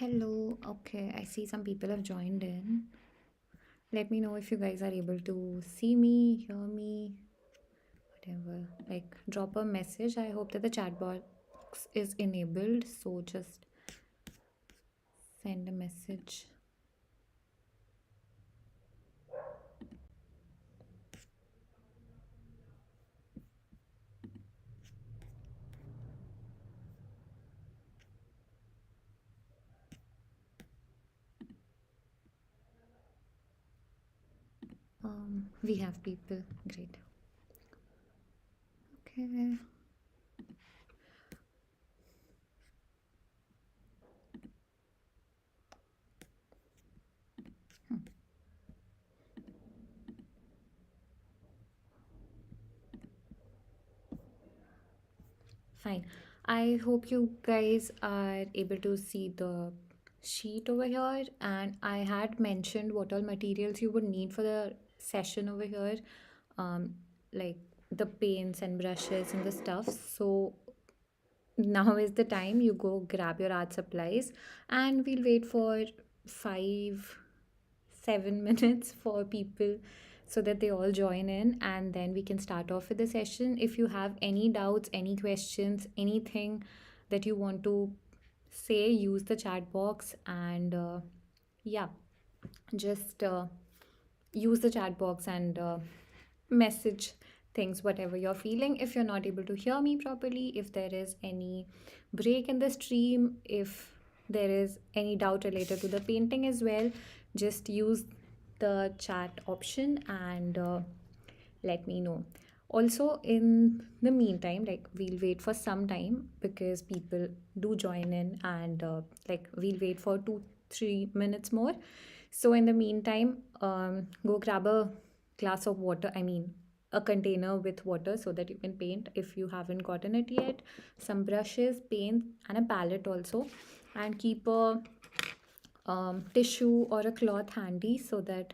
Hello. Okay, I see some people have joined in. Let me know if you guys are able to see me, hear me, whatever. Like, drop a message. I hope that the chat box is enabled. So just send a message. We have people. Great. Okay. Fine. I hope you guys are able to see the sheet over here. And I had mentioned what all materials you would need for the session over here, um, like the paints and brushes and the stuff. So now is the time you go grab your art supplies, and we'll wait for 5 7 minutes for people so that they all join in, and then we can start off with the session. If you have any doubts, any questions, anything that you want to say, use the chat box. And yeah, just use the chat box and message things, whatever you're feeling. If you're not able to hear me properly, if there is any break in the stream, if there is any doubt related to the painting as well, just use the chat option and let me know. Also, in the meantime, like, we'll wait for some time because people do join in, and like, we'll wait for 2 3 minutes more. So in the meantime, go grab a glass of water, I mean a container with water, so that you can paint if you haven't gotten it yet, some brushes, paint, and a palette also. And keep a tissue or a cloth handy, so that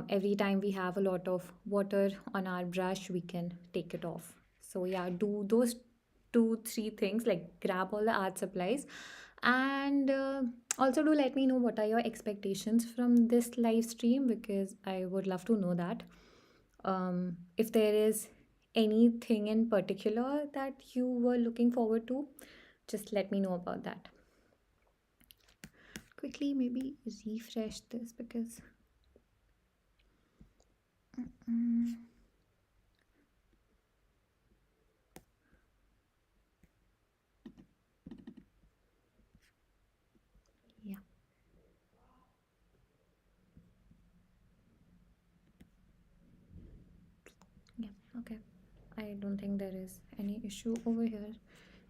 every time we have a lot of water on our brush, we can take it off. So yeah, do those 2 3 things, like grab all the art supplies. And also, do let me know what are your expectations from this live stream, because I would love to know that. If there is anything in particular that you were looking forward to, just let me know about that. Quickly maybe refresh this, because yeah. Yeah, okay. I don't think there is any issue over here.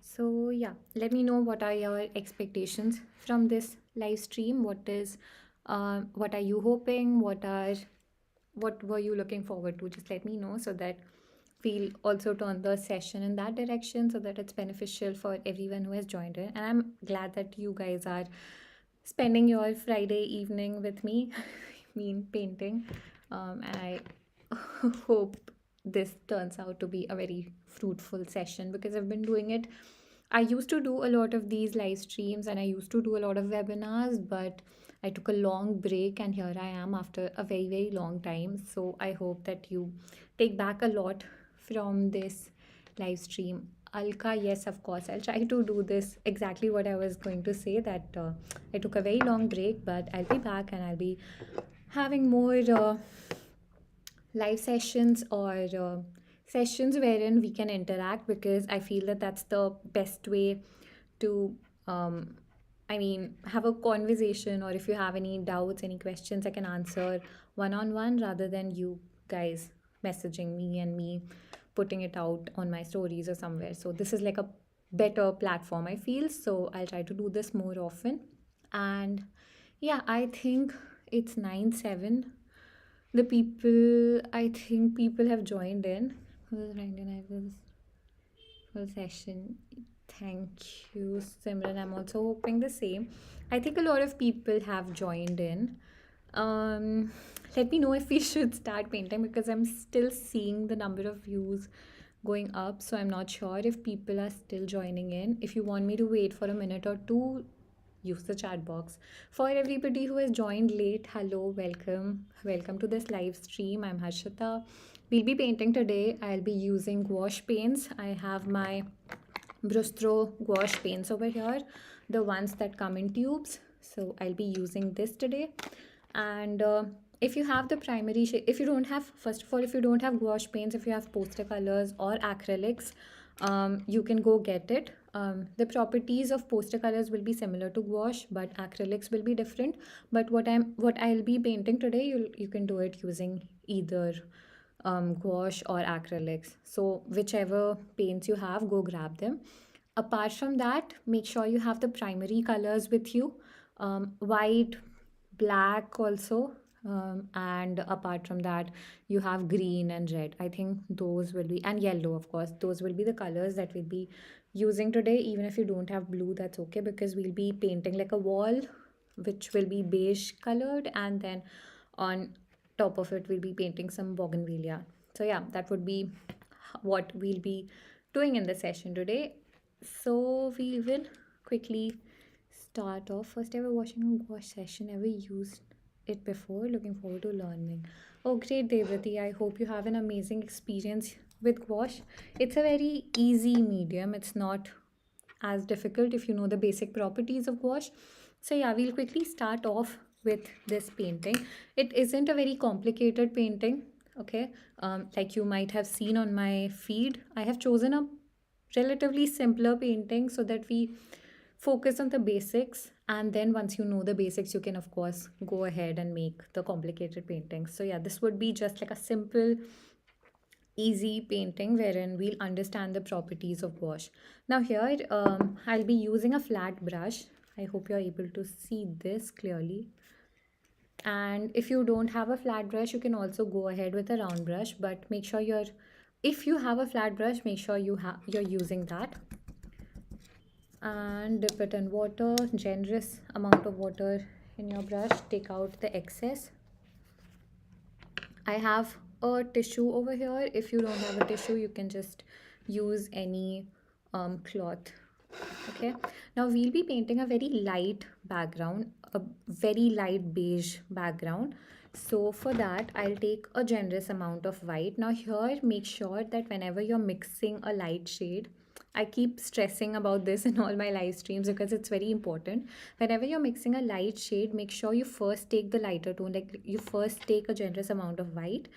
So yeah, let me know what are your expectations from this live stream. What are you hoping? What were you looking forward to? Just let me know, so that we'll also turn the session in that direction, so that it's beneficial for everyone who has joined in. And I'm glad that you guys are spending your Friday evening with me, I mean painting. And I hope this turns out to be a very fruitful session, because I've been doing it. I used to do a lot of these live streams, and I used to do a lot of webinars, but I took a long break, and here I am after a very, very long time. So I hope that you take back a lot from this live stream. Alka, yes, of course. I'll try to do this exactly what I was going to say, that I took a very long break, but I'll be back, and I'll be having more live sessions, or sessions wherein we can interact, because I feel that that's the best way to, I mean, have a conversation. Or if you have any doubts, any questions, I can answer one on one, rather than you guys messaging me and me putting it out on my stories or somewhere. So this is like a better platform, I feel. So I'll try to do this more often. And yeah, I think it's 9 7. The people, I think people have joined in. Who's joined in? I was full session. Thank you, Simran. I'm also hoping the same. I think a lot of people have joined in. Um, Let me know if we should start painting, because I'm still seeing the number of views going up. So I'm not sure if people are still joining in. If you want me to wait for a minute or two, use the chat box. For everybody who has joined late, hello, welcome to this live stream. I'm Harshita. We'll be painting today. I'll be using gouache paints. I have my Brustro gouache paints over here, the ones that come in tubes. So I'll be using this today. And if you have the primary shade, if you don't have, first of all, if you don't have gouache paints, if you have poster colors or acrylics, you can go get it. The properties of poster colors will be similar to gouache, but acrylics will be different. But what I'll be painting today, you can do it using either gouache or acrylics. So whichever paints you have, go grab them. Apart from that, make sure you have the primary colors with you. White, black also. And apart from that, you have green and red. I think those will be, and yellow, of course. Those will be the colors that we'll be using today. Even if you don't have blue, that's okay, because we'll be painting like a wall, which will be beige colored, and then on top of it, we'll be painting some bougainvillea. So yeah, that would be what we'll be doing in the session today. So we will quickly start off. First ever washing a gouache session, ever used it before? Looking forward to learning. Oh, great, Devrati. I hope you have an amazing experience with gouache. It's a very easy medium. It's not as difficult if you know the basic properties of gouache. So yeah, we'll quickly start off with this painting. It isn't a very complicated painting, okay? Like you might have seen on my feed, I have chosen a relatively simpler painting so that we focus on the basics, and then once you know the basics, you can of course go ahead and make the complicated paintings. So yeah, this would be just like a simple easy painting wherein we'll understand the properties of gouache. Now here I'll be using a flat brush. I hope you're able to see this clearly. And if you don't have a flat brush, you can also go ahead with a round brush, but make sure if you have a flat brush, make sure you're using that. And dip it in water, generous amount of water in your brush. Take out the excess. I have a tissue over here. If you don't have a tissue, you can just use any cloth. Okay, now we'll be painting a very light background, a very light beige background. So for that, I'll take a generous amount of white. Now here, make sure that whenever you're mixing a light shade, I keep stressing about this in all my live streams because it's very important. Whenever you're mixing a light shade, make sure you first take the lighter tone, like you first take a generous amount of white,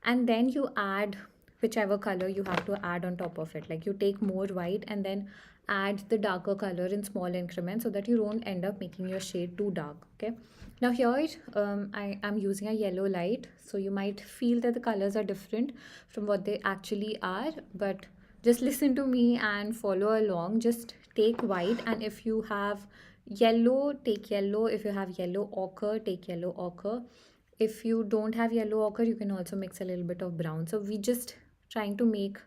and then you add whichever color you have to add on top of it. Like you take more white and then add the darker color in small increments so that you don't end up making your shade too dark. Okay, now here I am using a yellow light, so you might feel that the colors are different from what they actually are, but just listen to me and follow along. Just take white, and if you have yellow, take yellow. If you have yellow ochre, take yellow ochre. If you don't have yellow ochre, you can also mix a little bit of brown. So we just trying to make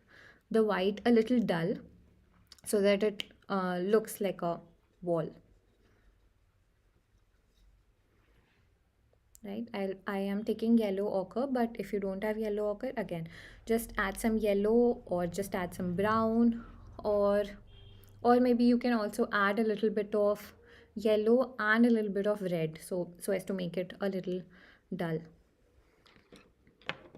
the white a little dull so that it looks like a wall, right? I am taking yellow ochre, but if you don't have yellow ochre, again, just add some yellow or just add some brown, or maybe you can also add a little bit of yellow and a little bit of red, so as to make it a little dull,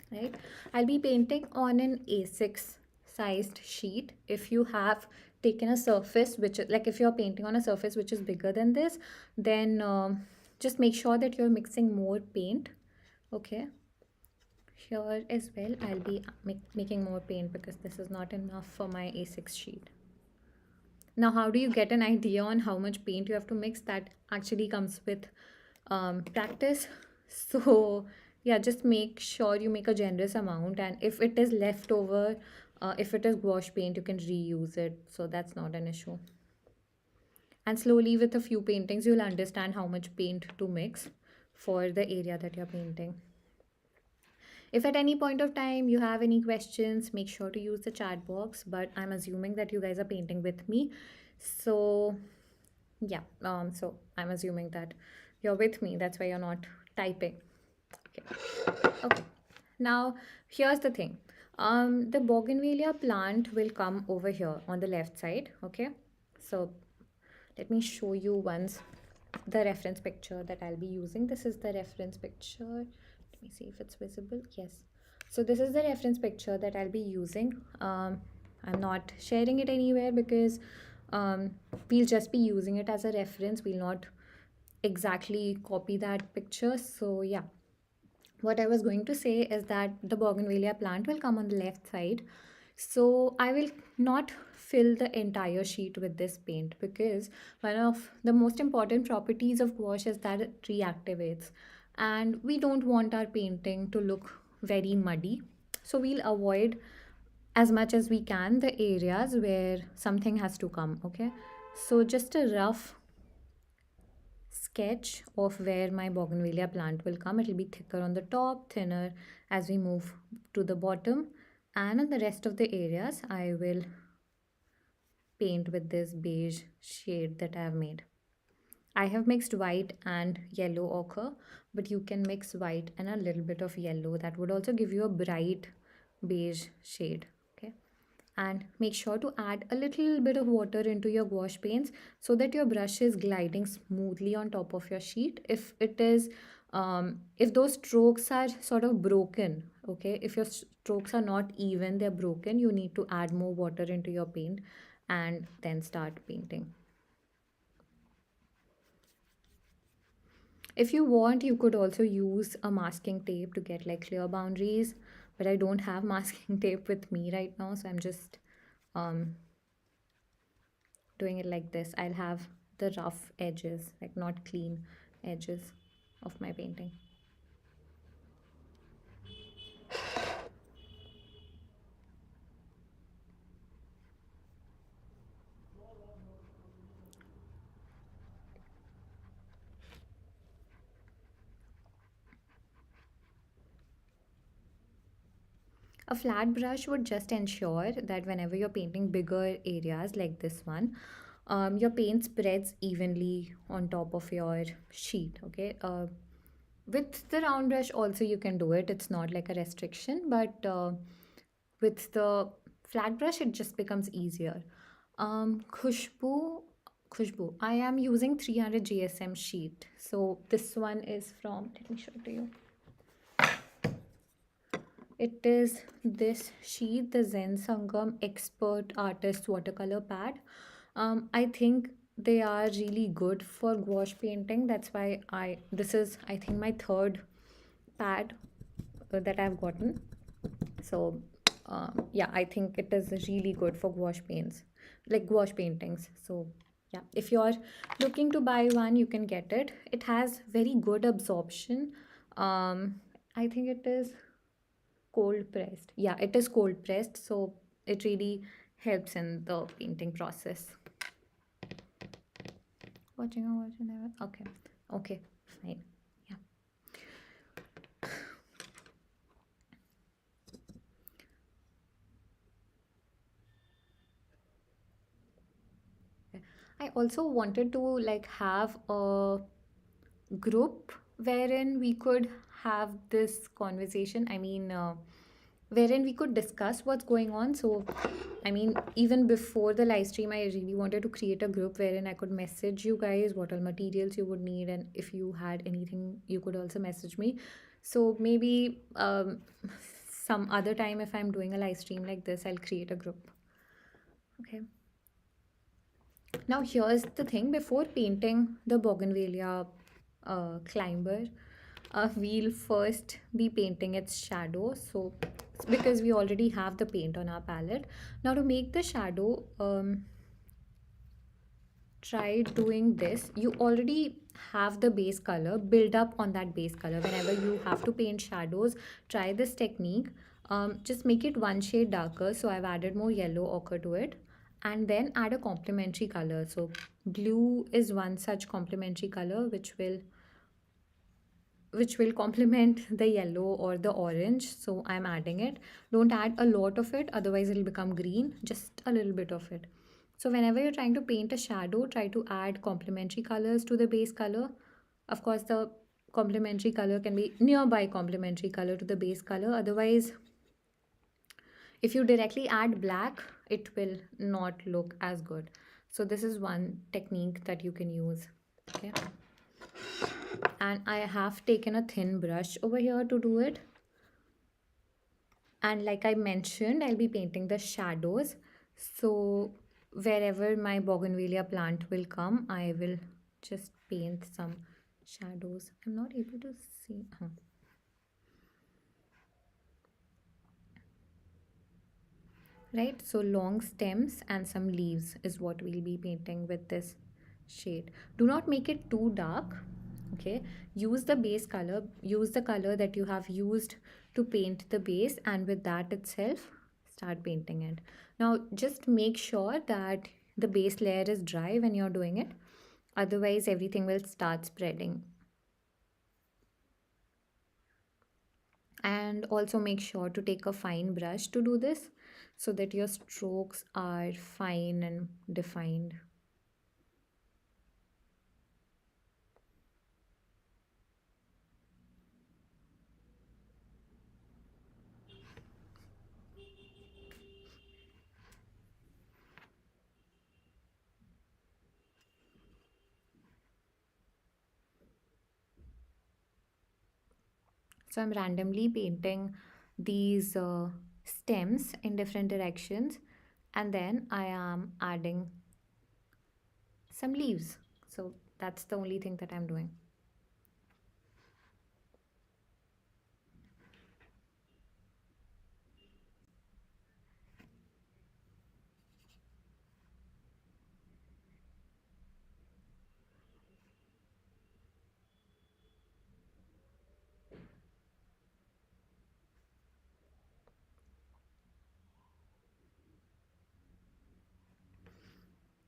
right? I'll be painting on an A6 sized sheet. If you have taken a surface which, like if you're painting on a surface which is bigger than this, then just make sure that you're mixing more paint. Okay, here as well I'll be making more paint because this is not enough for my A6 sheet. Now, how do you get an idea on how much paint you have to mix? That actually comes with practice. So yeah, just make sure you make a generous amount, and if it is left over, if it is gouache paint, you can reuse it, so that's not an issue. And slowly with a few paintings, you'll understand how much paint to mix for the area that you're painting. If at any point of time you have any questions, make sure to use the chat box, but I'm assuming that you guys are painting with me. So yeah, so I'm assuming that you're with me. That's why you're not typing. Okay. Now, here's the thing. The bougainvillea plant will come over here on the left side. Okay. So let me show you once the reference picture that I'll be using. This is the reference picture. Let me see if it's visible. Yes. So this is the reference picture that I'll be using. I'm not sharing it anywhere because um, we'll just be using it as a reference. We'll not exactly copy that picture. So yeah, what I was going to say is that the bougainvillea plant will come on the left side. So I will not fill the entire sheet with this paint because one of the most important properties of gouache is that it reactivates, and we don't want our painting to look very muddy. So we'll avoid as much as we can the areas where something has to come, okay? So just a rough sketch of where my bougainvillea plant will come. It will be thicker on the top, thinner as we move to the bottom, and in the rest of the areas I will paint with this beige shade that I have made. I have mixed white and yellow ochre, but you can mix white and a little bit of yellow. That would also give you a bright beige shade. Okay. And make sure to add a little bit of water into your gouache paints so that your brush is gliding smoothly on top of your sheet. If those strokes are sort of broken, okay, if your strokes are not even, they're broken, you need to add more water into your paint and then start painting. If you want, you could also use a masking tape to get like clear boundaries, but I don't have masking tape with me right now, so I'm just um, doing it like this. I'll have the rough edges, like not clean edges of my painting. A flat brush would just ensure that whenever you're painting bigger areas like this one, your paint spreads evenly on top of your sheet. Okay. With the round brush, also you can do it. It's not like a restriction, but with the flat brush, it just becomes easier. Khushbu. I am using 300 GSM sheet. So this one is from. Let me show it to you. It is this sheet, the Zen Sangam Expert Artist Watercolor Pad. I think they are really good for gouache painting. That's why this is, I think, my third pad that I've gotten. So yeah, I think it is really good for gouache paints, like gouache paintings. So yeah, if you're looking to buy one, you can get it. It has very good absorption. I think it is cold pressed. Yeah, it is cold pressed, so it really helps in the painting process. Watching never. Okay, okay, fine. Yeah. I also wanted to like have a group wherein we could have this conversation. I mean, wherein we could discuss what's going on. So, I mean, even before the live stream, I really wanted to create a group wherein I could message you guys what all materials you would need, and if you had anything, you could also message me. So maybe some other time, if I'm doing a live stream like this, I'll create a group. Okay. Now, here's the thing, before painting the bougainvillea climber, we'll first be painting its shadow. So, because we already have the paint on our palette. Now, to make the shadow, try doing this. You already have the base color, build up on that base color. Whenever you have to paint shadows, try this technique. Just make it one shade darker. So I've added more yellow ochre to it, and then add a complementary color. So blue is one such complementary color which will complement the yellow or the orange, so I'm adding it. Don't add a lot of it, otherwise it'll become green. Just a little bit of it. So whenever you're trying to paint a shadow, try to add complementary colors to the base color. Of course, the complementary color can be nearby complementary color to the base color. Otherwise, if you directly add black, it will not look as good. So this is one technique that you can use. Okay. And I have taken a thin brush over here to do it. And like I mentioned, I'll be painting the shadows. So wherever my bougainvillea plant will come, I will just paint some shadows. I'm not able to see. Right, so long stems and some leaves is what we'll be painting with this shade. Do not make it too dark. Okay, use the base color, use the color that you have used to paint the base, and with that itself start painting it. Now just make sure that the base layer is dry when you're doing it, otherwise everything will start spreading. And also make sure to take a fine brush to do this so that your strokes are fine and defined. So I'm randomly painting these stems in different directions, and then I am adding some leaves. So that's the only thing that I'm doing.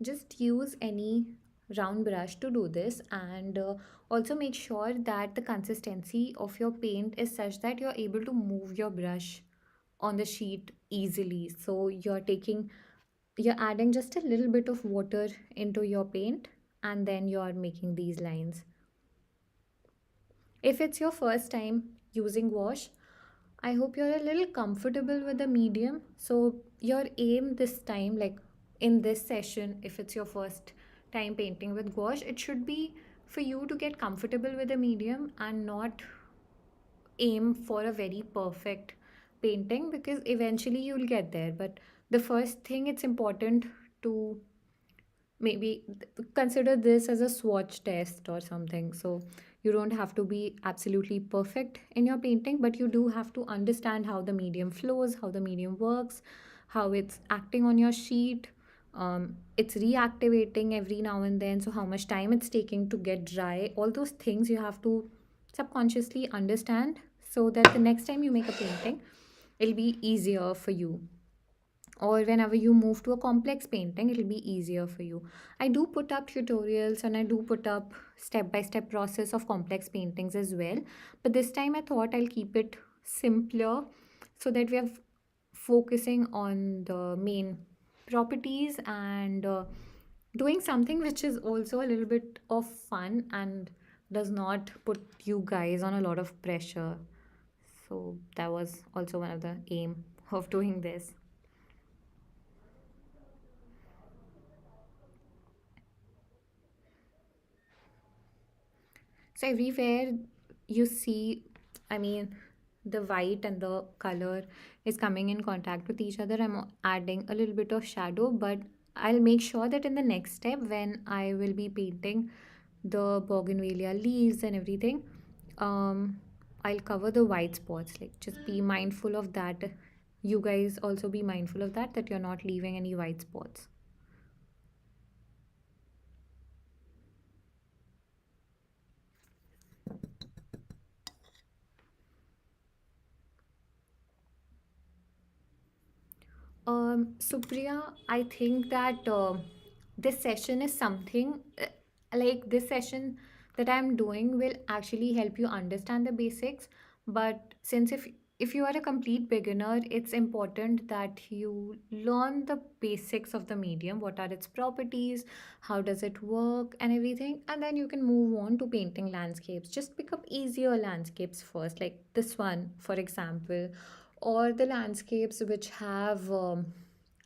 Just use any round brush to do this, and also make sure that the consistency of your paint is such that you're able to move your brush on the sheet easily. So you're adding just a little bit of water into your paint, and then you're making these lines. If it's your first time using wash, I hope you're a little comfortable with the medium. So, your aim this time, like in this session, if it's your first time painting with gouache, it should be for you to get comfortable with the medium and not aim for a very perfect painting, because eventually you'll get there. But the first thing, it's important to maybe consider this as a swatch test or something. So you don't have to be absolutely perfect in your painting, but you do have to understand how the medium flows, how the medium works, how it's acting on your sheet. It's reactivating every now and then, so how much time it's taking to get dry, all those things you have to subconsciously understand, so that the next time you make a painting, it'll be easier for you, or whenever you move to a complex painting, it'll be easier for you. I do put up tutorials and I do put up step by step process of complex paintings as well, but this time I thought I'll keep it simpler so that we are focusing on the main properties, and doing something which is also a little bit of fun and does not put you guys on a lot of pressure. So that was also one of the aim of doing this. So everywhere you see, I mean, the white and the color is coming in contact with each other. I'm adding a little bit of shadow, but I'll make sure that in the next step, when I will be painting the bougainvillea leaves and everything, um, I'll cover the white spots. Like, just be mindful of that. You guys also be mindful of that, that you're not leaving any white spots. Supriya, I think that this session is something like this session that I'm doing will actually help you understand the basics. But since if you are a complete beginner, it's important that you learn the basics of the medium, what are its properties, how does it work, and everything, and then you can move on to painting landscapes. Just pick up easier landscapes first, like this one, for example, or the landscapes which have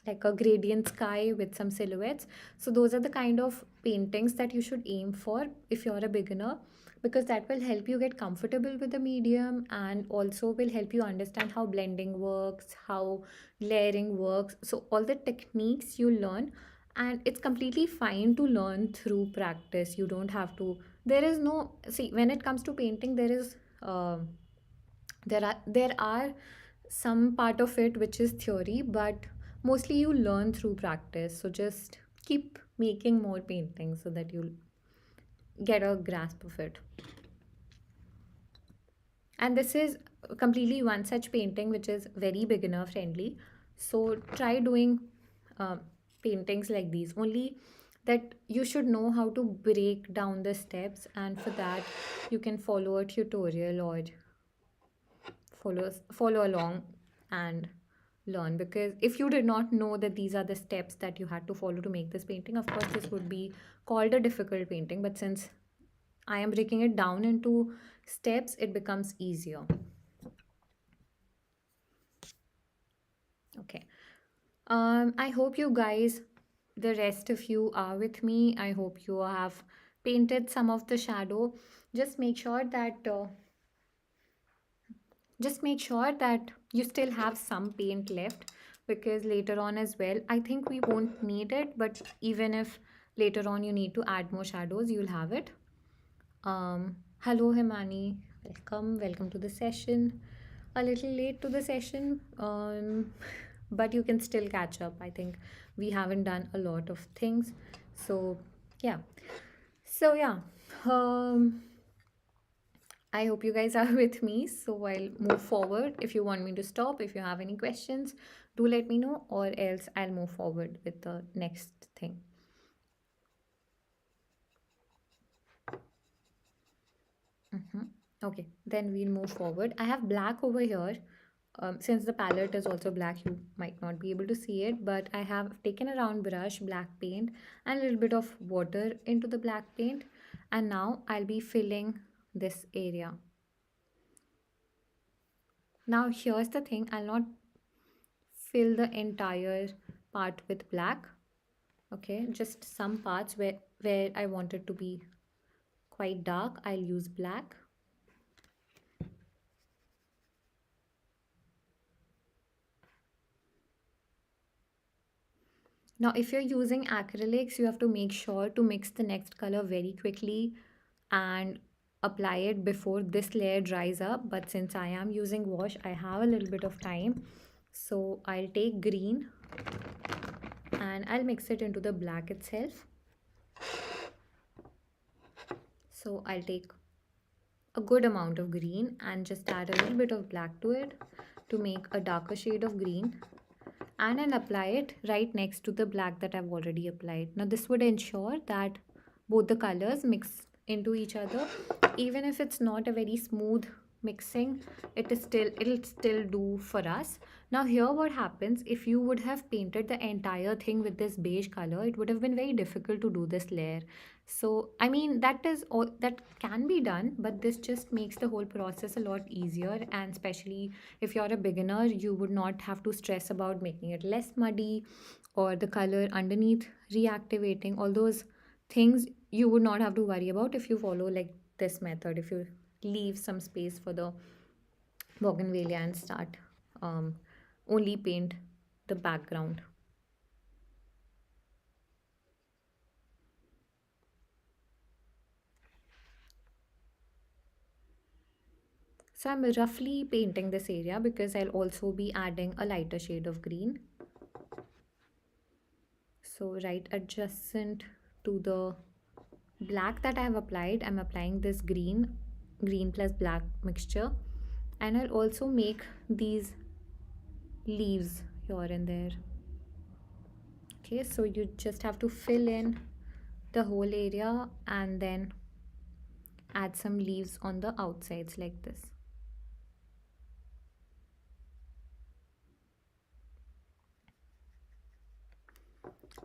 like a gradient sky with some silhouettes. So those are the kind of paintings that you should aim for if you're a beginner. because that will help you get comfortable with the medium and also will help you understand how blending works, how layering works. So, all the techniques you learn, and it's completely fine to learn through practice. You don't have to, there is no, see, when it comes to painting, there are some part of it which is theory, but mostly you learn through practice. So just keep making more paintings so that you'll get a grasp of it. And this is completely one such painting which is very beginner friendly. So try doing uh, paintings like these. Only that you should know how to break down the steps, and for that you can follow a tutorial or follow along and learn, because if you did not know that these are the steps that you had to follow to make this painting, of course this would be called a difficult painting, but since I am breaking it down into steps, it becomes easier. Okay. I hope you guys, the rest of you are with me. I hope you have painted some of the shadow. Just make sure that just make sure that you still have some paint left, because later on as well, I think we won't need it, but even if later on you need to add more shadows, you'll have it. Hello Himani, welcome to the session. A little late to the session, but you can still catch up. I think we haven't done a lot of things, so yeah. So yeah, um, I hope you guys are with me. So I'll move forward. If you want me to stop, if you have any questions, do let me know, or else I'll move forward with the next thing. Mhm. Okay, then we'll move forward. I have black over here. Since the palette is also black, you might not be able to see it, but I have taken a round brush, black paint, and a little bit of water into the black paint. And now I'll be filling this area. Now, here's the thing, I'll not fill the entire part with black. Okay, just some parts where I want it to be quite dark, I'll use black. Now, if you're using acrylics, you have to make sure to mix the next color very quickly and apply it before this layer dries up. But since I am using wash, I have a little bit of time. So I'll take green and I'll mix it into the black itself. So I'll take a good amount of green and just add a little bit of black to it to make a darker shade of green, and then apply it right next to the black that I've already applied. Now this would ensure that both the colors mix into each other. Even if it's not a very smooth mixing, it'll still do for us. Now here what happens, if you would have painted the entire thing with this beige color, it would have been very difficult to do this layer. So I mean, that is all that can be done, but this just makes the whole process a lot easier, and especially if you're a beginner, you would not have to stress about making it less muddy or the color underneath reactivating. All those things you would not have to worry about if you follow like this method, if you leave some space for the bougainvillea and start only paint the background. So I'm roughly painting this area because I'll also be adding a lighter shade of green. So right adjacent to the black that I have applied, I'm applying this green plus black mixture, and I'll also make these leaves here and there. Okay, so you just have to fill in the whole area and then add some leaves on the outsides like this.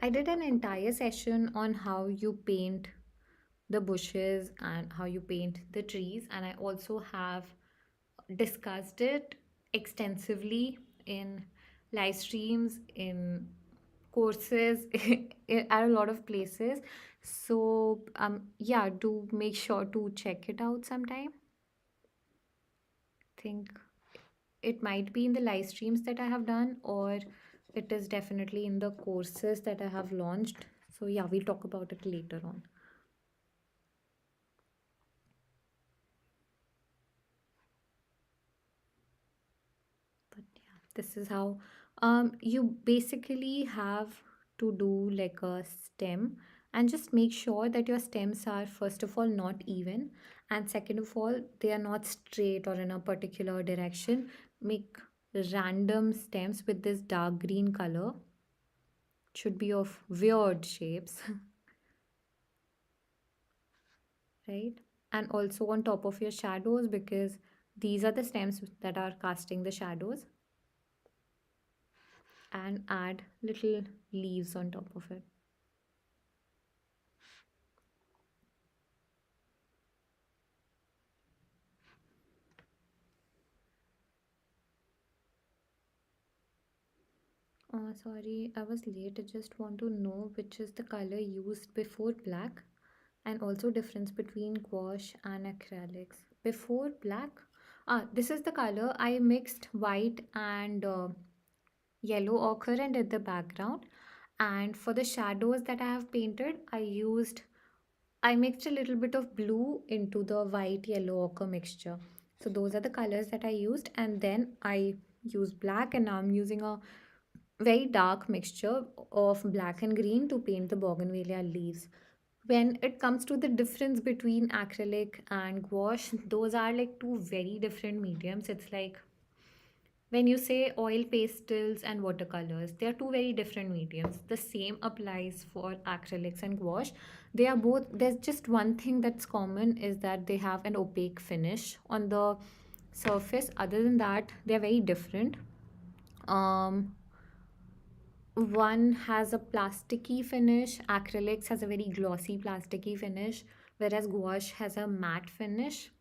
I did an entire session on how you paint the bushes and how you paint the trees, and I also have discussed it extensively in live streams, in courses at a lot of places. So yeah, do make sure to check it out sometime. Think it might be in the live streams that I have done, or it is definitely in the courses that I have launched. So yeah, we'll talk about it later on. But yeah, this is how you basically have to do like a stem, and just make sure that your stems are first of all not even, and second of all they are not straight or in a particular direction. Make random stems with this dark green color, should be of weird shapes. Right? And also on top of your shadows, because these are the stems that are casting the shadows, and add little leaves on top of it. Sorry, I was late. I just want to know which is the color used before black, and also difference between gouache and acrylics. Before black, this is the color. I mixed white and yellow ochre and did the background. And for the shadows that I have painted, I mixed a little bit of blue into the white yellow ochre mixture. So those are the colors that I used, and then I used black, and now I'm using a very dark mixture of black and green to paint the bougainvillea leaves. When it comes to the difference between acrylic and gouache, those are like two very different mediums. It's like when you say oil pastels and watercolors, they are two very different mediums. The same applies for acrylics and gouache. They are both, there's just one thing that's common is that they have an opaque finish on the surface. Other than that, they're very different. Um, One has a plasticky finish, acrylics has a very glossy plasticky finish, whereas gouache has a matte finish.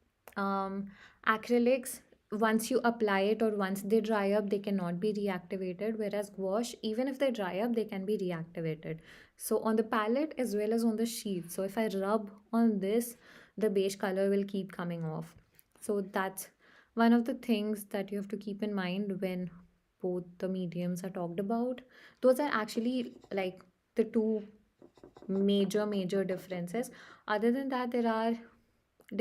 Acrylics, once you apply it or once they dry up, they cannot be reactivated, whereas gouache, even if they dry up, they can be reactivated. So on the palette as well as on the sheet. So if I rub on this, the beige color will keep coming off. So that's one of the things that you have to keep in mind when both the mediums are talked about. Those are actually like the two major differences. Other than that, there are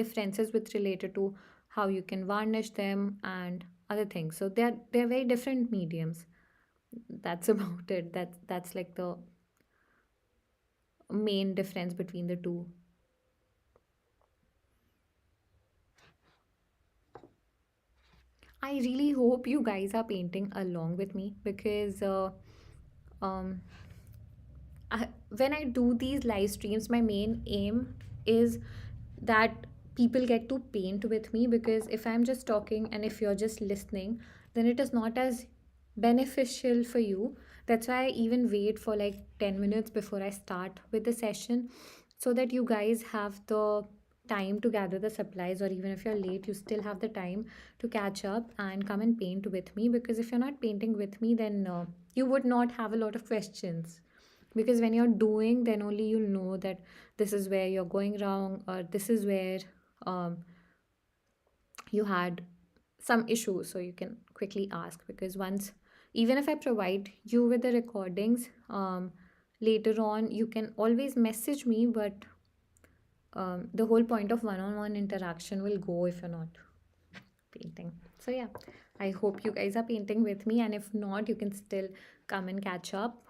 differences with related to how you can varnish them and other things. So they're very different mediums. That's about it. That's like the main difference between the two. I really hope you guys are painting along with me, because um when I do these live streams, my main aim is that people get to paint with me, because if I'm just talking and if you're just listening, then it is not as beneficial for you. That's why I even wait for like 10 minutes before I start with the session, so that you guys have the time to gather the supplies, or even if you're late, you still have the time to catch up and come and paint with me. Because if you're not painting with me, then you would not have a lot of questions, because when you're doing, then only you'll know that this is where you're going wrong, or this is where um, you had some issues, so you can quickly ask. Because once, even if I provide you with the recordings, later on you can always message me, but the whole point of one-on-one interaction will go if you're not painting. So yeah, I hope you guys are painting with me, and if not, you can still come and catch up,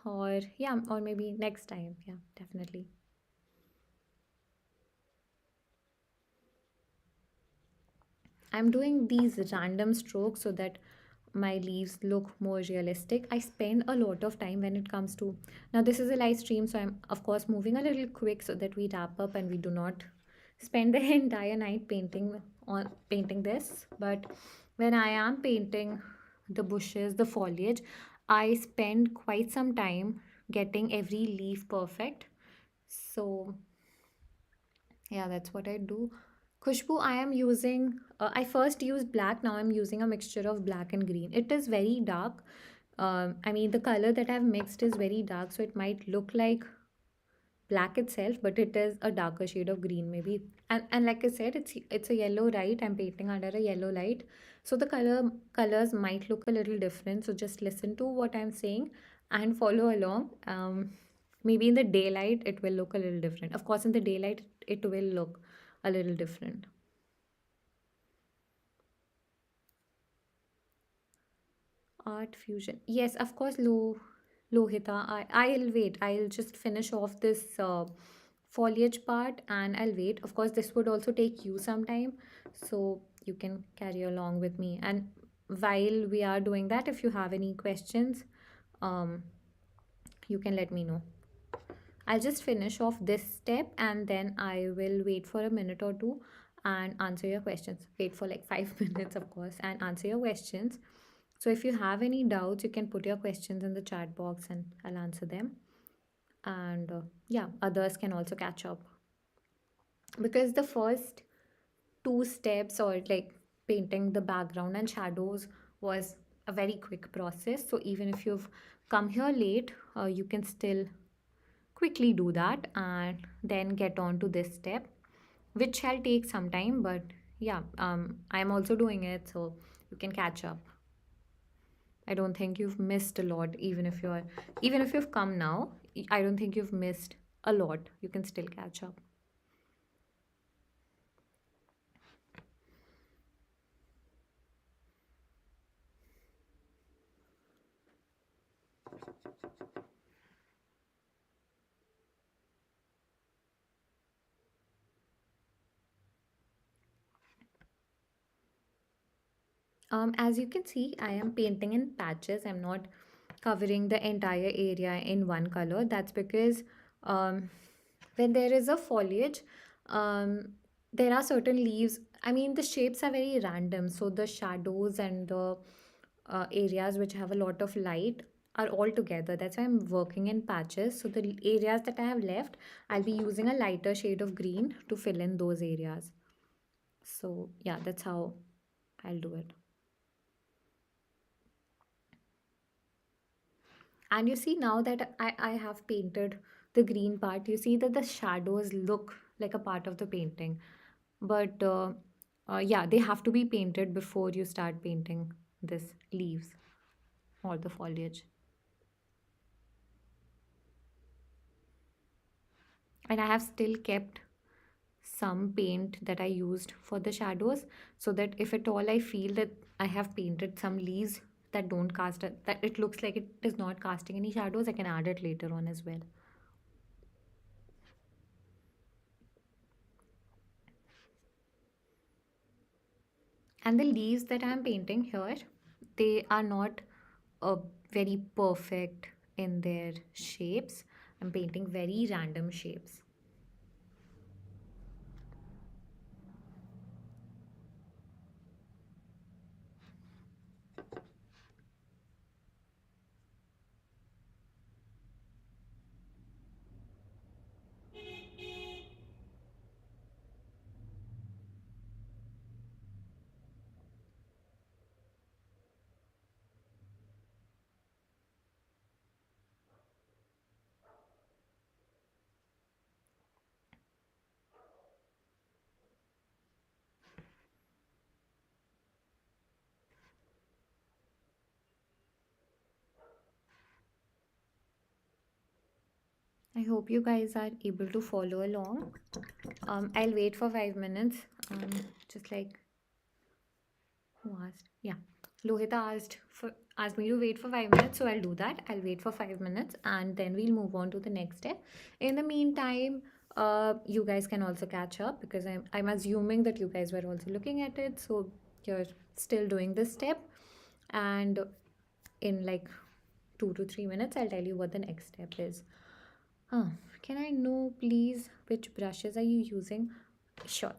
or yeah, or maybe next time. Yeah, definitely. I'm doing these random strokes so that my leaves look more realistic. I spend a lot of time when it comes to, now this is a live stream, so I'm of course moving a little quick so that we wrap up and we do not spend the entire night painting this. But when I am painting the bushes, the foliage, I spend quite some time getting every leaf perfect. So yeah, that's what I do. Khushbu, I am using, I first used black, now I'm using a mixture of black and green. It is very dark. I mean, the color that I've mixed is very dark, so it might look like black itself, but it is a darker shade of green maybe. And like I said, it's a yellow, right? I'm painting under a yellow light, so the colors might look a little different, so just listen to what I'm saying and follow along. Maybe in the daylight it will look a little different. Of course, in the daylight it will look a little different. Art fusion. Yes, of course, Lohita. I'll wait. I'll just finish off this foliage part and I'll wait. Of course, this would also take you some time, so you can carry along with me. And while we are doing that, if you have any questions, um, you can let me know. I'll just finish off this step and then I will wait for a minute or two and answer your questions. Wait for like 5 minutes, of course, and answer your questions. So if you have any doubts, you can put your questions in the chat box and I'll answer them. And yeah, others can also catch up. Because the first two steps, or like painting the background and shadows, was a very quick process. So even if you've come here late, you can still quickly do that and then get on to this step, which shall take some time. But yeah, I'm also doing it, so you can catch up. I don't think you've missed a lot. Even if you've come now, I don't think you've missed a lot. You can still catch up. As you can see, I am painting in patches. I'm not covering the entire area in one color. That's because um, when there is a foliage, um, there are certain leaves. I mean, the shapes are very random. So the shadows and the areas which have a lot of light are all together. That's why I'm working in patches. So the areas that I have left, I'll be using a lighter shade of green to fill in those areas. So yeah, that's how I'll do it. And you see, now that I have painted the green part, you see that the shadows look like a part of the painting. But yeah, they have to be painted before you start painting this leaves or the foliage. And I have still kept some paint that I used for the shadows, so that if at all I feel that I have painted some leaves that don't cast that it looks like it is not casting any shadows, I can add it later on as well. And the leaves that I'm painting here, they are not very perfect in their shapes. I'm painting very random shapes. I hope you guys are able to follow along. I'll wait for 5 minutes. Just like who asked? Yeah, Lohita asked me to wait for 5 minutes, so I'll do that. I'll wait for 5 minutes, and then we'll move on to the next step. In the meantime, you guys can also catch up because I'm assuming that you guys were also looking at it, so you're still doing this step, and in like 2 to 3 minutes, I'll tell you what the next step is. Huh. Can I know, please, which brushes are you using? Sure.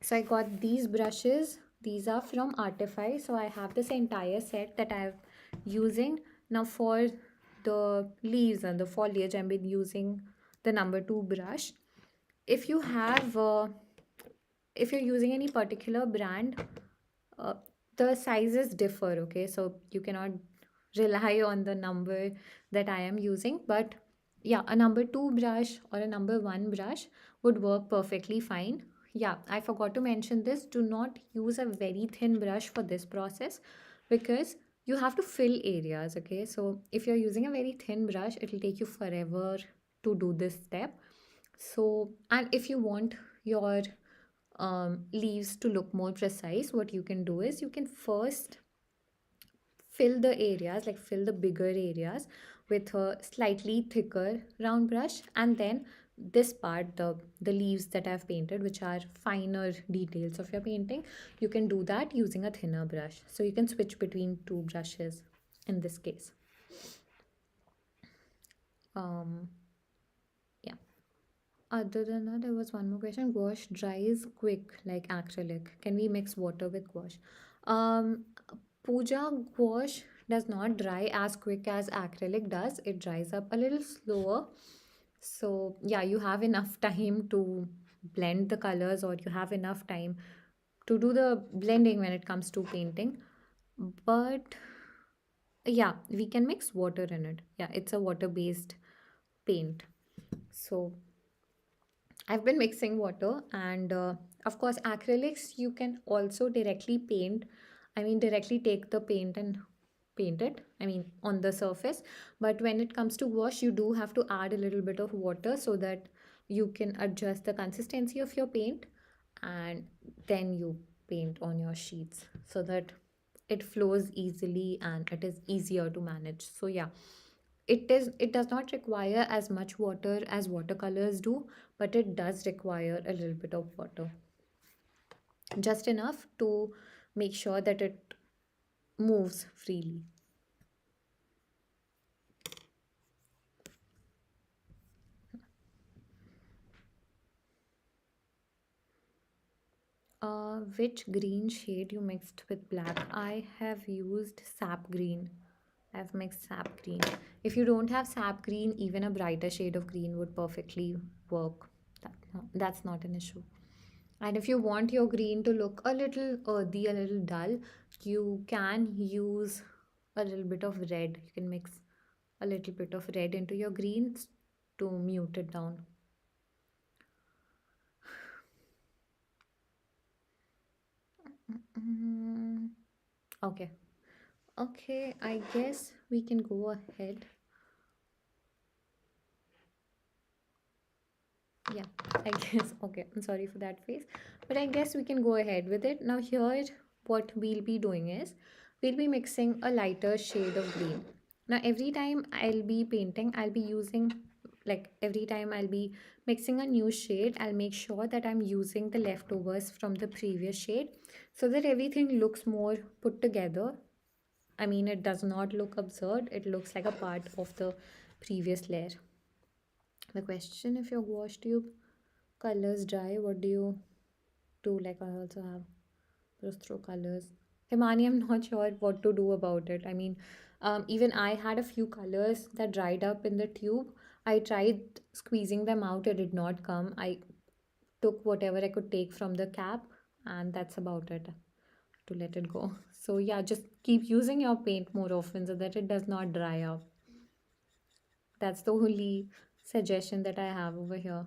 So I got these brushes. These are from Artify. So I have this entire set that I'm using. Now for the leaves and the foliage, I've been using the number 2 brush. If you have, if you're using any particular brand, uh, the sizes differ, okay? So you cannot rely on the number that I am using. But yeah, a number 2 brush or a number 1 brush would work perfectly fine. Yeah, I forgot to mention this. Do not use a very thin brush for this process because you have to fill areas. Okay, so if you're using a very thin brush, it'll take you forever to do this step. So, and if you want your leaves to look more precise, what you can do is you can first fill the areas, like fill the bigger areas with a slightly thicker round brush, and then this part, the leaves that I've painted, which are finer details of your painting, you can do that using a thinner brush. So you can switch between two brushes in this case. um yeah, other than that, there was one more question. Gouache dries quick like acrylic. Can we mix water with gouache? Um, Puja, gouache does not dry as quick as acrylic does. It dries up a little slower. So, yeah, you have enough time to blend the colors, or you have enough time to do the blending when it comes to painting. But yeah, we can mix water in it. Yeah, it's a water based paint. So, I've been mixing water, and of course, acrylics you can also directly paint. I mean, directly take the paint and paint it. I mean, on the surface. But when it comes to wash, you do have to add a little bit of water so that you can adjust the consistency of your paint, and then you paint on your sheets so that it flows easily and it is easier to manage. So yeah, it does not require as much water as watercolors do, but it does require a little bit of water, just enough to make sure that it moves freely. Which green shade you mixed with black? I have used sap green. I've mixed sap green. If you don't have sap green, even a brighter shade of green would perfectly work. That's not an issue. And if you want your green to look a little earthy, a little dull, you can use a little bit of red. You can mix a little bit of red into your greens to mute it down. Mm, okay. Okay, I guess we can go ahead. Yeah, I guess. Okay, I'm sorry for that face. But I guess we can go ahead with it. Now, here, what we'll be doing is we'll be mixing a lighter shade of green. Now, every time I'll be painting, I'll be using, like, every time I'll be mixing a new shade, I'll make sure that I'm using the leftovers from the previous shade so that everything looks more put together. I mean, it does not look absurd, it looks like a part of the previous layer. The question, if your wash tube colors dry, what do you do? Like, I also have those throw colors. Himani, I'm not sure what to do about it. I mean, even I had a few colors that dried up in the tube. I tried squeezing them out, it did not come. I took whatever I could take from the cap, and that's about it to let it go. So, yeah, just keep using your paint more often so that it does not dry up. That's the only suggestion that I have over here.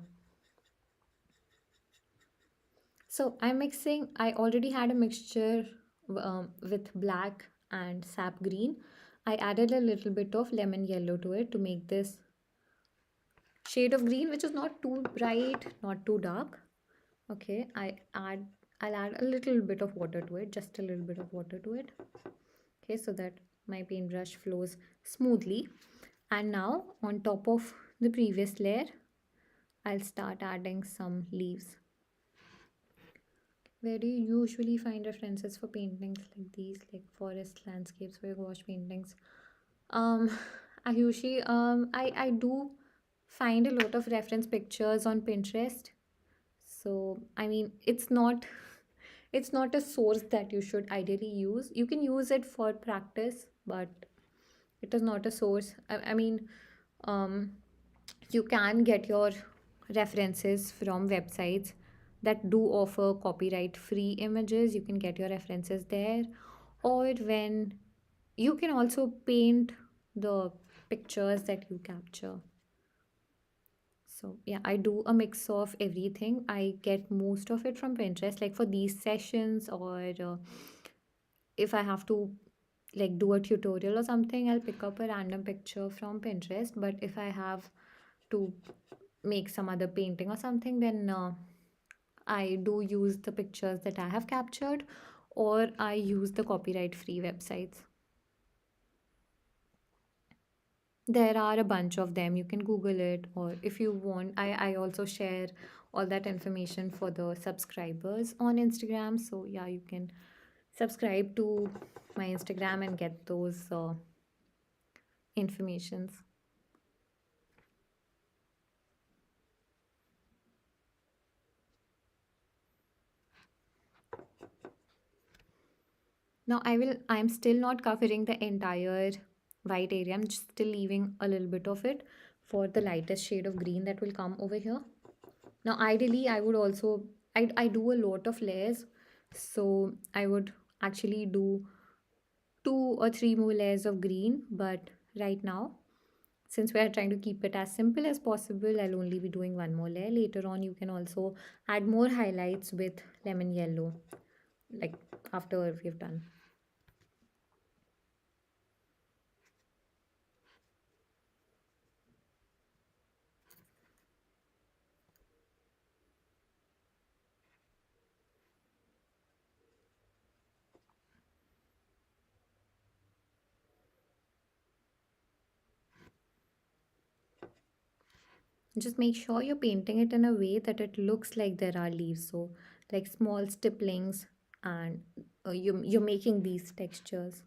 So I'm mixing, I already had a mixture with black and sap green. I added a little bit of lemon yellow to it to make this shade of green, which is not too bright, not too dark. Okay, I'll add a little bit of water to it, just a little bit of water to it. Okay, so that my paintbrush flows smoothly. And now on top of the previous layer, I'll start adding some leaves. Where do you usually find references for paintings like these, like forest landscapes for your gouache paintings? Um, Ayushi, I do find a lot of reference pictures on Pinterest. So, I mean, it's not a source that you should ideally use. You can use it for practice, but it is not a source. I mean, um, you can get your references from websites that do offer copyright free images. You can get your references there, or when You can also paint the pictures that you capture. So yeah, I do a mix of everything. I get most of it from Pinterest, like for these sessions, or if I have to like do a tutorial or something, I'll pick up a random picture from Pinterest. But if I have to make some other painting or something, then I do use the pictures that I have captured, or I use the copyright free websites. There are a bunch of them. You can Google it, or if you want, I also share all that information for the subscribers on Instagram. So, yeah, you can subscribe to my Instagram and get those informations. Now, I'm still not covering the entire white area. I'm just still leaving a little bit of it for the lightest shade of green that will come over here. Now, ideally, I would also, I do a lot of layers. So I would actually do 2 or 3 more layers of green. But right now, since we are trying to keep it as simple as possible, I'll only be doing one more layer. Later on, you can also add more highlights with lemon yellow, like after we've done. Just make sure you're painting it in a way that it looks like there are leaves. So, like small stipplings, and you're making these textures.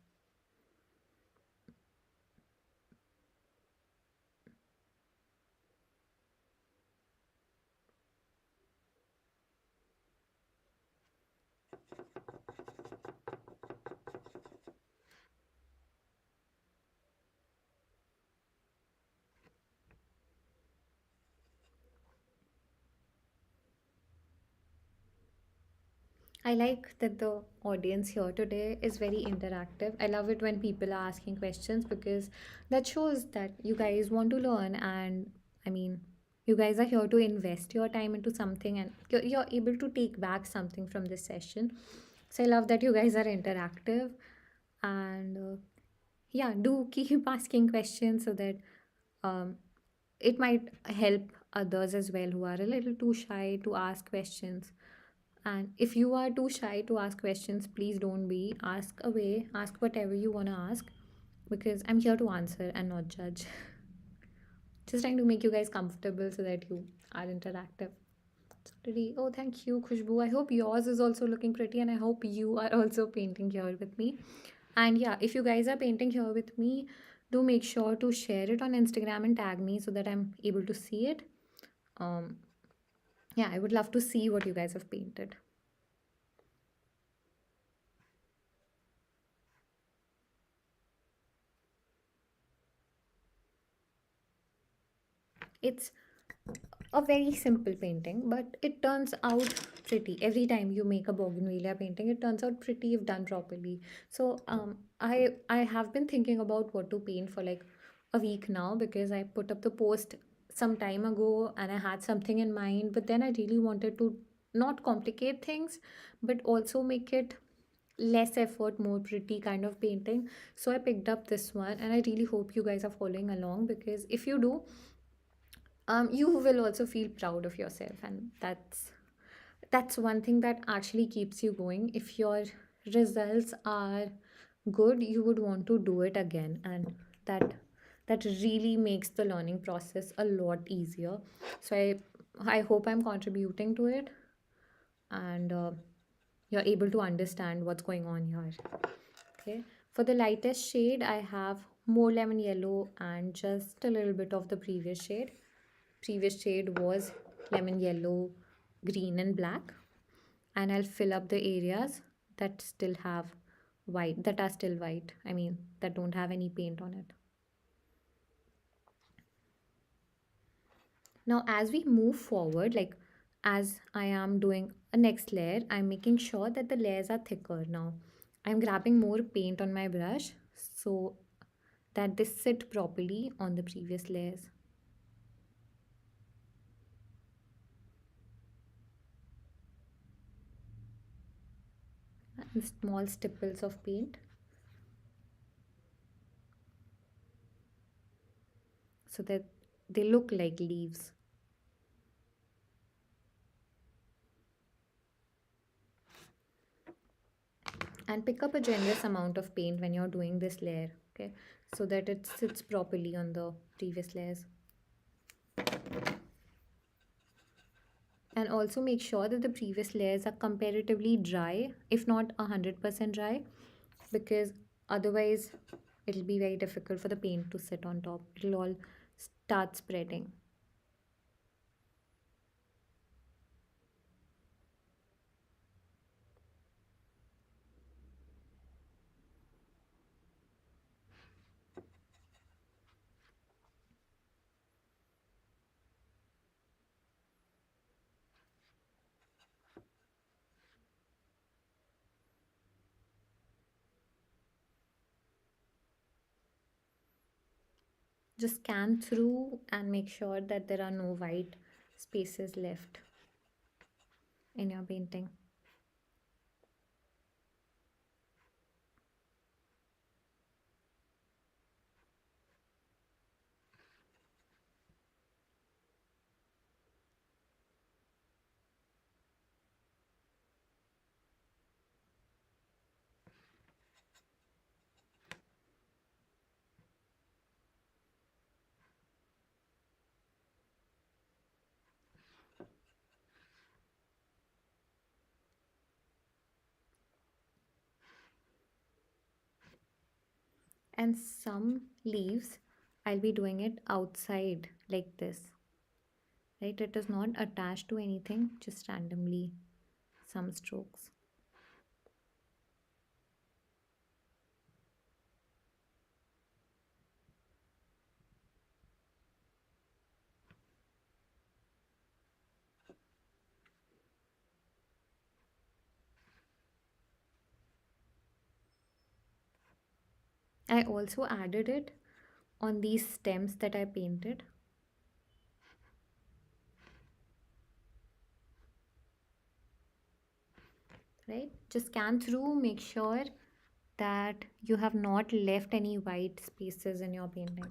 I like that the audience here today is very interactive. I love it when people are asking questions because that shows that you guys want to learn. And I mean, you guys are here to invest your time into something, and you're able to take back something from this session. So I love that you guys are interactive. And yeah, do keep asking questions so that um, it might help others as well who are a little too shy to ask questions. And if you are too shy to ask questions, please don't be. Ask away, ask whatever you want to ask, because I'm here to answer and not judge. Just trying to make you guys comfortable so that you are interactive. So today, oh, thank you, Khushbu. I hope yours is also looking pretty, and I hope you are also painting here with me. And yeah, if you guys are painting here with me, do make sure to share it on Instagram and tag me so that I'm able to see it. Um, yeah, I would love to see what you guys have painted. It's a very simple painting, but it turns out pretty. Every time you make a bougainvillea painting, it turns out pretty if done properly. So I have been thinking about what to paint for like a week now, because I put up the post some time ago and I had something in mind, but then I really wanted to not complicate things, but also make it less effort, more pretty kind of painting. So I picked up this one, and I really hope you guys are following along, because if you do, you will also feel proud of yourself, and that's one thing that actually keeps you going. If your results are good, you would want to do it again, and that really makes the learning process a lot easier. So I hope I'm contributing to it, and you're able to understand what's going on here. Okay, for the lightest shade, I have more lemon yellow and just a little bit of the previous shade was lemon yellow, green and black. And I'll fill up the areas that still have white, that are still white, I mean that don't have any paint on it. Now as we move forward, like as I am doing a next layer, I'm making sure that the layers are thicker. Now I'm grabbing more paint on my brush so that they sit properly on the previous layers. And small stipples of paint so that they look like leaves. And pick up a generous amount of paint when you're doing this layer, okay, so that it sits properly on the previous layers. And also make sure that the previous layers are comparatively dry, if not 100% dry, because otherwise it'll be very difficult for the paint to sit on top. It'll all start spreading. Just scan through and make sure that there are no white spaces left in your painting. And some leaves, I'll be doing it outside like this, right? It is not attached to anything, just randomly some strokes. I also added it on these stems that I painted. Right? Just scan through, make sure that you have not left any white spaces in your painting.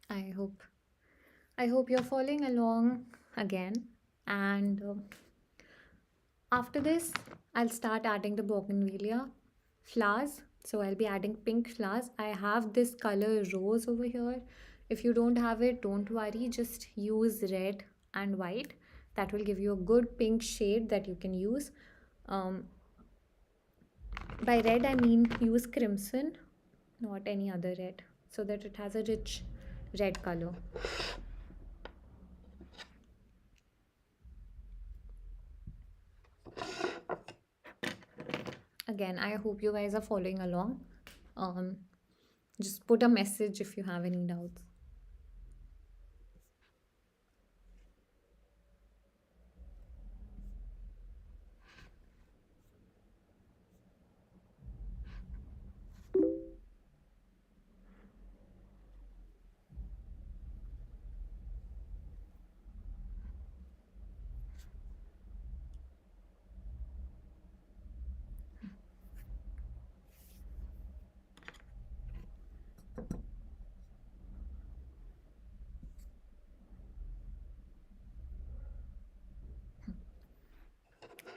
I hope I hope you're following along again. And after this, I'll start adding the bougainvillea flowers. So I'll be adding pink flowers. I have this color rose over here. If you don't have it, don't worry. Just use red and white. That will give you a good pink shade that you can use. Um, by red, I mean use crimson, not any other red, so that it has a rich red color. Again, I hope you guys are following along. Um, just put a message if you have any doubts.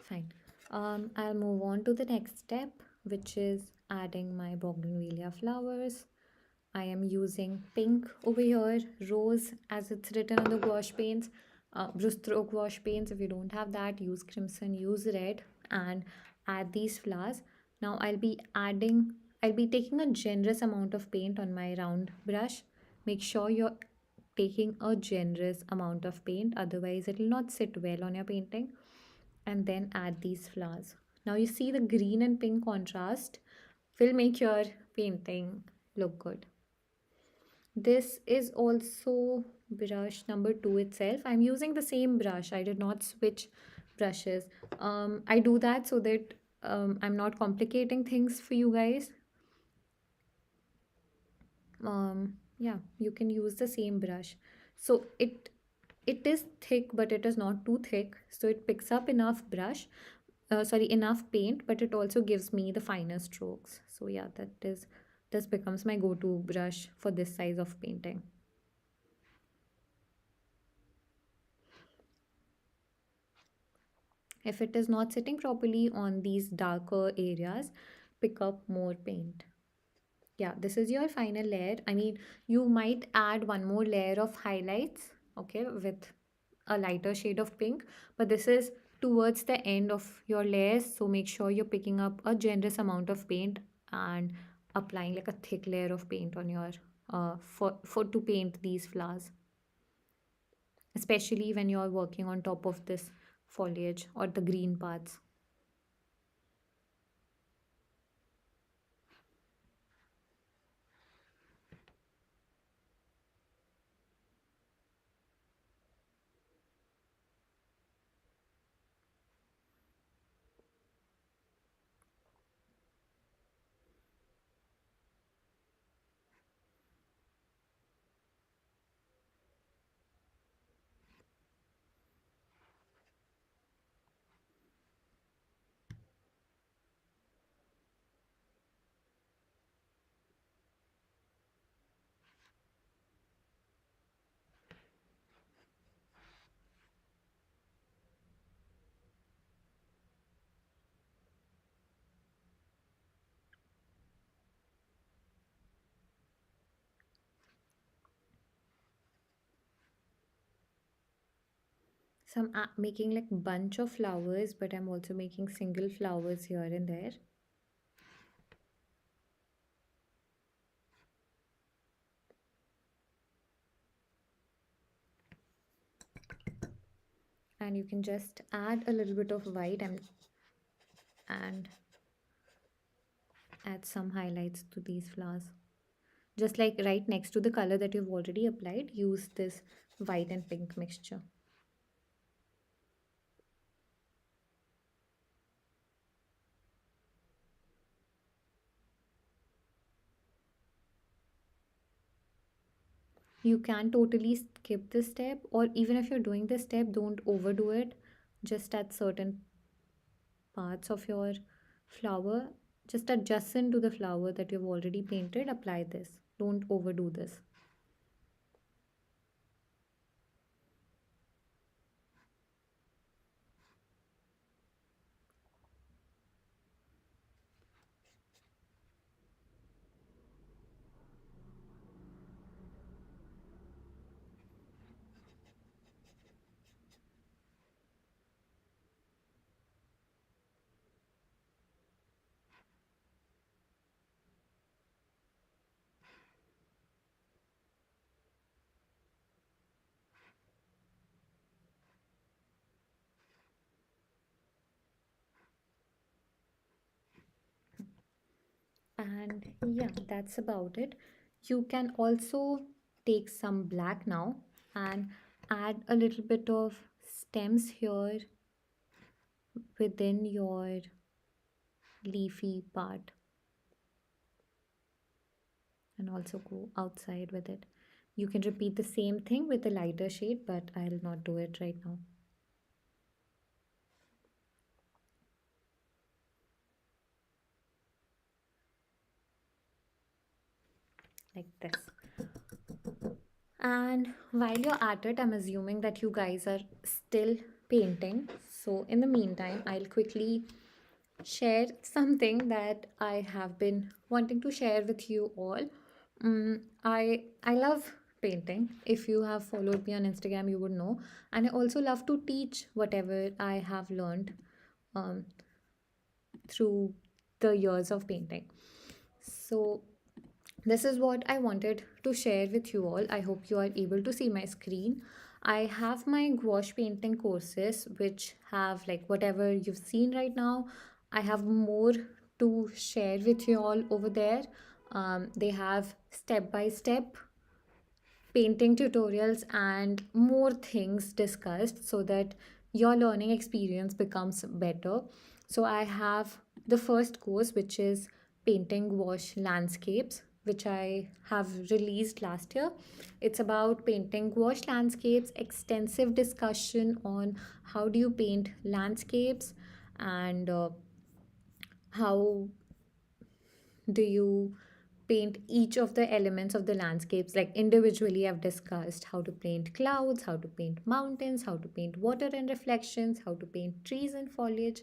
Fine. I'll move on to the next step, which is adding my bougainvillea flowers. I am using pink over here, rose as it's written on the gouache paints, brushstroke gouache paints. If you don't have that, use crimson, use red, and add these flowers. Now I'll be taking a generous amount of paint on my round brush. Make sure you're taking a generous amount of paint, otherwise it will not sit well on your painting. And then add these flowers. Now you see the green and pink contrast will make your painting look good. This is also brush number 2 itself. I'm using the same brush. I did not switch brushes. I do that so that I'm not complicating things for you guys. Yeah, you can use the same brush. So it is thick, but it is not too thick. So it picks up enough enough paint, but it also gives me the finer strokes. So yeah, this becomes my go-to brush for this size of painting. If it is not sitting properly on these darker areas, pick up more paint. Yeah, this is your final layer. I mean, you might add one more layer of highlights, okay, with a lighter shade of pink, but this is towards the end of your layers, so make sure you're picking up a generous amount of paint and applying like a thick layer of paint on your for to paint these flowers, especially when you're working on top of this foliage or the green parts. So I'm making like bunch of flowers, but I'm also making single flowers here and there. And you can just add a little bit of white and add some highlights to these flowers. Just like right next to the color that you've already applied, use this white and pink mixture. You can totally skip this step, or even if you're doing this step, don't overdo it. Just at certain parts of your flower, just adjacent to the flower that you've already painted, apply this. Don't overdo this. And yeah, that's about it. You can also take some black now and add a little bit of stems here within your leafy part, and also go outside with it. You can repeat the same thing with a lighter shade, but I'll not do it right now. Like this. And while you're at it, I'm assuming that you guys are still painting. So, in the meantime, I'll quickly share something that I have been wanting to share with you all. I love painting. If you have followed me on Instagram, you would know. And I also love to teach whatever I have learned um, through the years of painting. So this is what I wanted to share with you all. I hope you are able to see my screen. I have my gouache painting courses, which have like whatever you've seen right now. I have more to share with you all over there. They have step by step painting tutorials and more things discussed so that your learning experience becomes better. So I have the first course, which is painting gouache landscapes, which I have released last year. It's about painting gouache landscapes, extensive discussion on how do you paint landscapes, and how do you paint each of the elements of the landscapes. Like individually, I've discussed how to paint clouds, how to paint mountains, how to paint water and reflections, how to paint trees and foliage,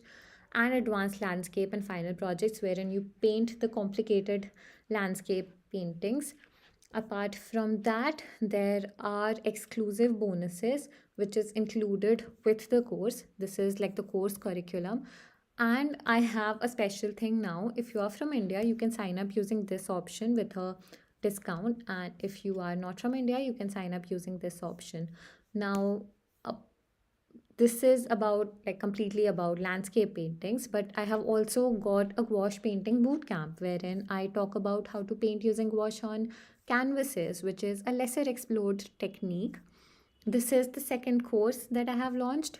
and advanced landscape and final projects wherein you paint the complicated landscape paintings. Apart from that, there are exclusive bonuses which is included with the course. This is like the course curriculum. And I have a special thing now. If you are from India, you can sign up using this option with a discount. And if you are not from India, you can sign up using this option. Now, uh, this is about like completely about landscape paintings, but I have also got a gouache painting boot camp wherein I talk about how to paint using gouache on canvases, which is a lesser explored technique. This is the second course that I have launched.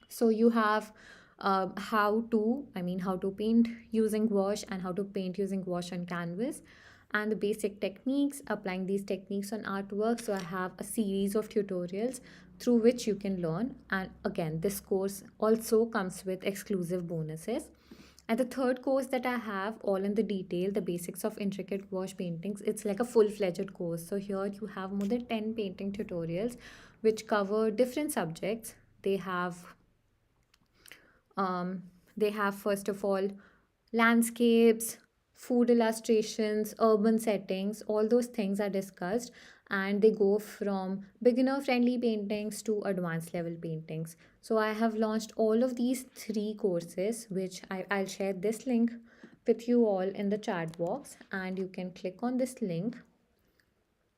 So you have how to paint using gouache and how to paint using gouache on canvas, and the basic techniques, applying these techniques on artwork. So I have a series of tutorials through which you can learn. And again, this course also comes with exclusive bonuses. And the third course that I have, all in the detail, the basics of intricate gouache paintings, it's like a full-fledged course. So here you have more than 10 painting tutorials which cover different subjects. They have um, they have, first of all, landscapes, food illustrations, urban settings, all those things are discussed, and they go from beginner friendly paintings to advanced level paintings. So I have launched all of these three courses, which I'll share this link with you all in the chat box, and you can click on this link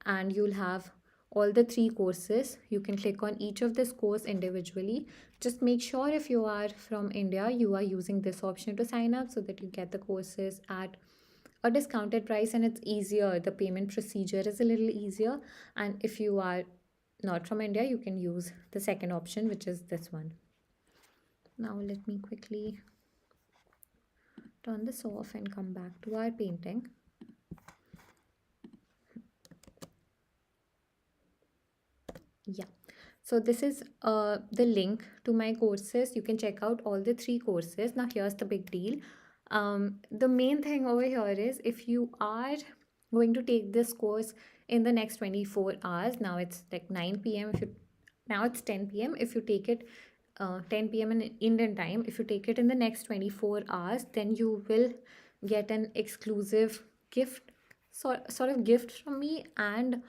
and you'll have all the three courses. You can click on each of this course individually. Just make sure if you are from India, you are using this option to sign up so that you get the courses at a discounted price and it's easier. The payment procedure is a little easier. And if you are not from India, you can use the second option, which is this one. Now let me quickly turn this off and come back to our painting. Yeah. So this is the link to my courses. You can check out all the three courses. Now here's the big deal. The main thing over here is if you are going to take this course in the next 24 hours, now it's like 9 p.m. Now it's 10 p.m. If you take it 10 p.m. in Indian time, if you take it in the next 24 hours, then you will get an exclusive gift, sort of gift from me, and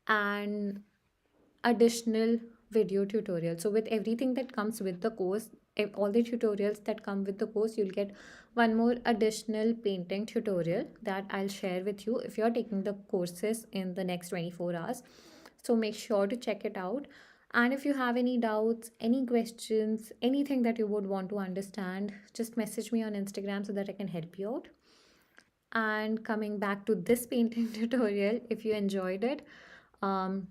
an additional video tutorial. So with everything that comes with the course, all the tutorials that come with the course, you'll get one more additional painting tutorial that I'll share with you if you're taking the courses in the next 24 hours. So make sure to check it out. And if you have any doubts, any questions, anything that you would want to understand, just message me on Instagram so that I can help you out. And coming back to this painting tutorial, if you enjoyed it, um,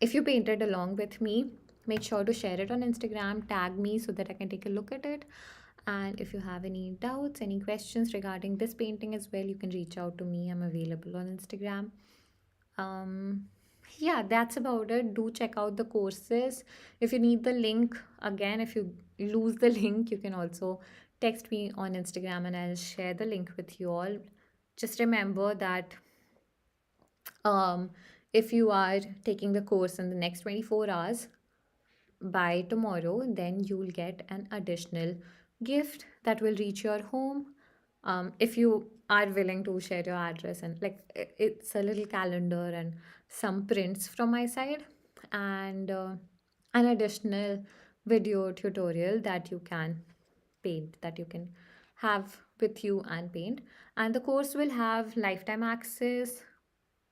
if you painted along with me, make sure to share it on Instagram, tag me so that I can take a look at it. And if you have any doubts, any questions regarding this painting as well, you can reach out to me. I'm available on Instagram. Um, yeah, that's about it. Do check out the courses. If you need the link, again, if you lose the link, you can also text me on Instagram and I'll share the link with you all. Just remember that um, if you are taking the course in the next 24 hours, by tomorrow, then you will get an additional gift that will reach your home. If you are willing to share your address, and like it's a little calendar and some prints from my side, and an additional video tutorial that you can paint, that you can have with you and paint. And the course will have lifetime access.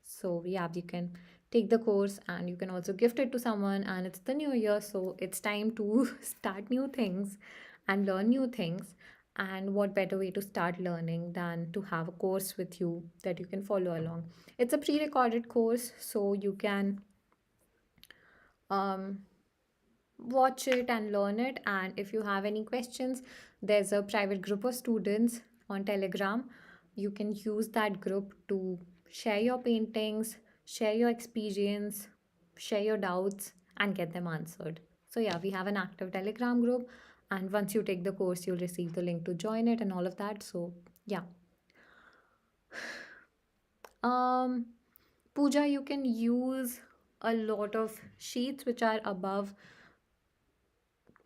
So yeah, you can take the course and you can also gift it to someone, and it's the new year, so it's time to start new things and learn new things. And what better way to start learning than to have a course with you that you can follow along? It's a pre recorded course, so you can um, watch it and learn it. And if you have any questions, there's a private group of students on Telegram. You can use that group to share your paintings, share your experience, share your doubts, and get them answered. So yeah, we have an active Telegram group, and once you take the course you'll receive the link to join it and all of that. So yeah. um Pooja, you can use a lot of sheets which are above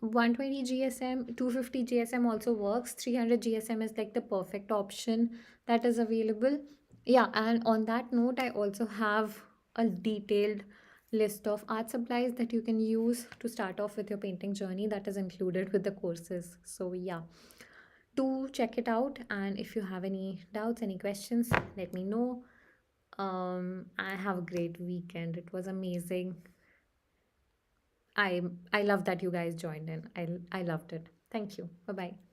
120 GSM, 250 GSM also works. 300 GSM is like the perfect option that is available. Yeah, and on that note, I also have a detailed list of art supplies that you can use to start off with your painting journey that is included with the courses. So, yeah, do check it out. And if you have any doubts, any questions, let me know. I have a great weekend. It was amazing. I I love that you guys joined in. I loved it. Thank you. Bye bye.